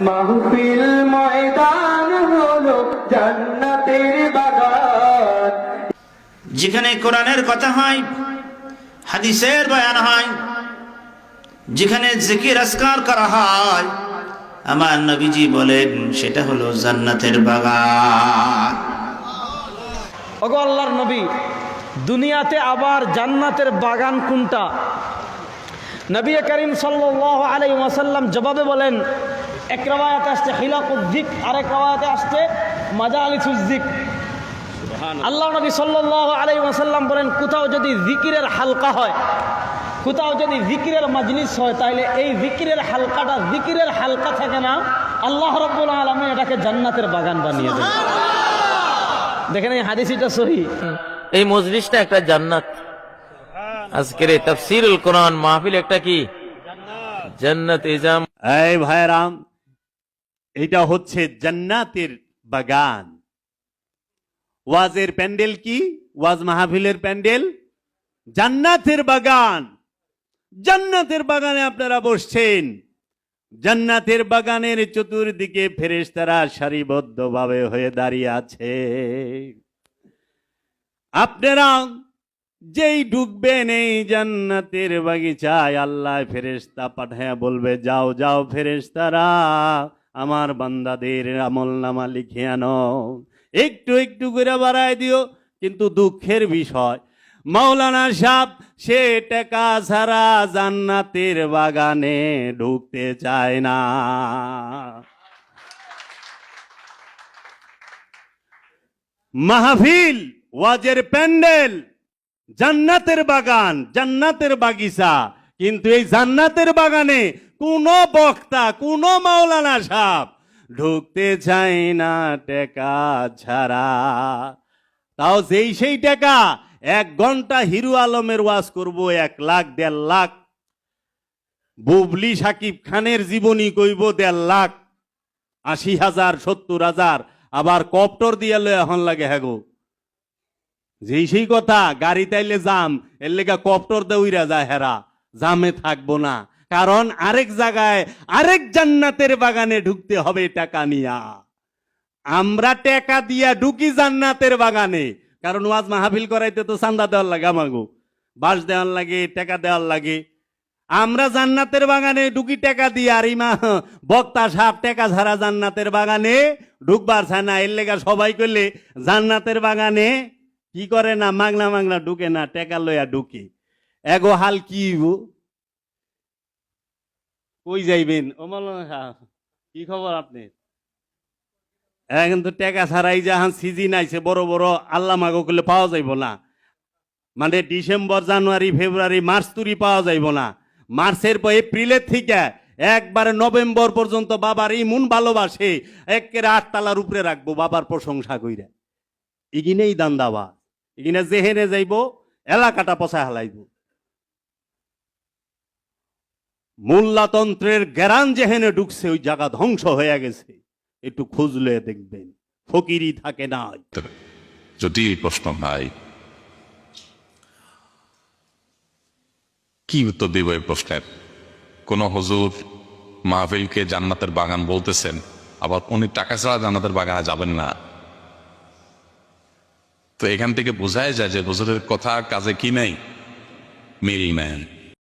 মাহফিল ময়দান হলো জান্নাতের বাগান। যেখানে কোরআনের কথা হয়, হাদিসের বয়ান হয়, যেখানে জিকির আজকার করা হয়, আমার নবীজি বলেন সেটা হলো জান্নাতের বাগান। ওগো আল্লাহর নবী, দুনিয়াতে আবার জান্নাতের বাগান কোনটা? নবী করিম সাল্লাল্লাহু আলাইহি ওয়াসাল্লাম জবাবে বলেন, এক রাওয়ায়াতে আসছে হিলাকুয যিকর, আরেক রাওয়ায়াতে আসছে মাজালিসুয যিকর। আল্লাহ নবী সাল্লাল্লাহু আলাইহি ওয়াসাল্লাম বলেন, কোথাও যদি জিকিরের হালকা হয়, কোথাও যদি জিকিরের মাজলিস হয়, তাহলে এই জিকিরের হালকাটা জিকিরের হালকা থাকে না, আল্লাহ রাব্বুল আলামিন এটাকে জান্নাতের বাগান বানিয়ে দেন। দেখেন এই হাদিসটা সহিহ। এই মজলিসটা একটা জান্নাত। আজকের এই তাফসীরুল কোরআন মাহফিল একটা কি জান্নাত। ইজাম এই ভাইরাম, এটা হচ্ছে জান্নাতের বাগান। ওয়াজের প্যান্ডেল কি? ওয়াজ মাহফিলের প্যান্ডেল জান্নাতের বাগান। জান্নাতের বাগানে আপনারা বসছেন। জান্নাতের বাগানের চতুর্দিকে ফেরেশতারা সারিবদ্ধভাবে হয়ে দাঁড়িয়ে আছে। আপনারা যেই ঢুকবেন এই জান্নাতের বাগিচায়, আল্লাহ ফেরেশতা পাঠায় বলবে, যাও যাও ফেরেশতারা, আমার বান্দাদের আমলনামা লিখে আনো, একটু একটু করে বাড়ায় দিও। কিন্তু দুঃখের বিষয়, মাওলানা সাহেব সে টাকা ছাড়া জান্নাতের বাগানে ঢুকতে চায় না। মাহফিল, ওয়াজের প্যান্ডেল, জান্নাতের বাগান, জান্নাতের বাগিচা, কিন্তু এই জান্নাতের বাগানে কোন বক্তা, কোন মাওলানা সাহেব ঢুকতে চায় না টাকা ছাড়া। তাও সেই টাকা, 1 ঘন্টা হিরু আলমের ওয়াজ করব 1 লাখ 1.5 লাখ, বুবলি সাকিব খানের জীবনী কইব 1.5 লাখ, 80,000 70,000, আবার কপ্টর দিয়ে এখন লাগে। হ্যাঁ গো, সেই কথা, গাড়ি তাইলে জাম, এর লেগা কপ্টর দিয়ে উইরা যায়, হেরা জামে থাকবো না, কারণ আরেক জায়গায় আরেক জান্নাতের বাগানে ঢুকতে হবে টাকা নিয়া। আমরা টাকা দিয়া ঢুকি জান্নাতের বাগানে, কারণ ওয়াজ মাহফিল করাইতে তো চান্দা দেওয়ার লাগে, আমাগো বাস দেওয়ার লাগে, টাকা দেওয়ার লাগে। আমরা জান্নাতের বাগানে ঢুকি টাকা দিয়ে, আর ইমা বক্তা সাহেব টাকা ছাড়া জান্নাতের বাগানে ঢুকবার চায় না। এর লেগা সবাই কইলে জান্নাতের বাগানে কি করে না, মাগনা মাগনা ঢুকে না, টাকা লইয়া ঢুকে। এগো হাল কি কই যাইবেন? ও মাওলানা সাহেব, কি খবর আপনি? এখন তো টাকা ছাড়াই যাহান সিজন আইছে, বড় বড় আল্লাহ মাগো করলে পাওয়া যাইব না। মানে ডিসেম্বর জানুয়ারি ফেব্রুয়ারি মার্চ তুরি পাওয়া যাইব না। মার্চের পর এপ্রিলের থেকে একবারে নভেম্বর পর্যন্ত বাবার ইমন ভালোবাসে, একের 8 তালার উপরে রাখবো বাবার প্রশংসা কইরা। এগিনেই দান্দাবা, এগিনে যেহেনে যাইব এলাকাটা পচা হালাইব। মোল্লাতন্ত্রের জ্ঞান যেহেনে ঢুকছে, ওই জায়গা ধ্বংস হয়ে গেছে। একটু খুঁজলে দেখবেন ফকিরি থাকে না। যদি এই প্রশ্ন নাই, কি উত্তর দিব এই প্রশ্নের? কোন হুজুর মাহফিলকে জান্নাতের বাগান বলতেছেন, আবার উনি টাকা ছাড়া জান্নাতের বাগানে যাবেন না। তো এখান থেকে বোঝাই যায় যে হুজুরের কথা কাজে কি নেই, মিল নেন।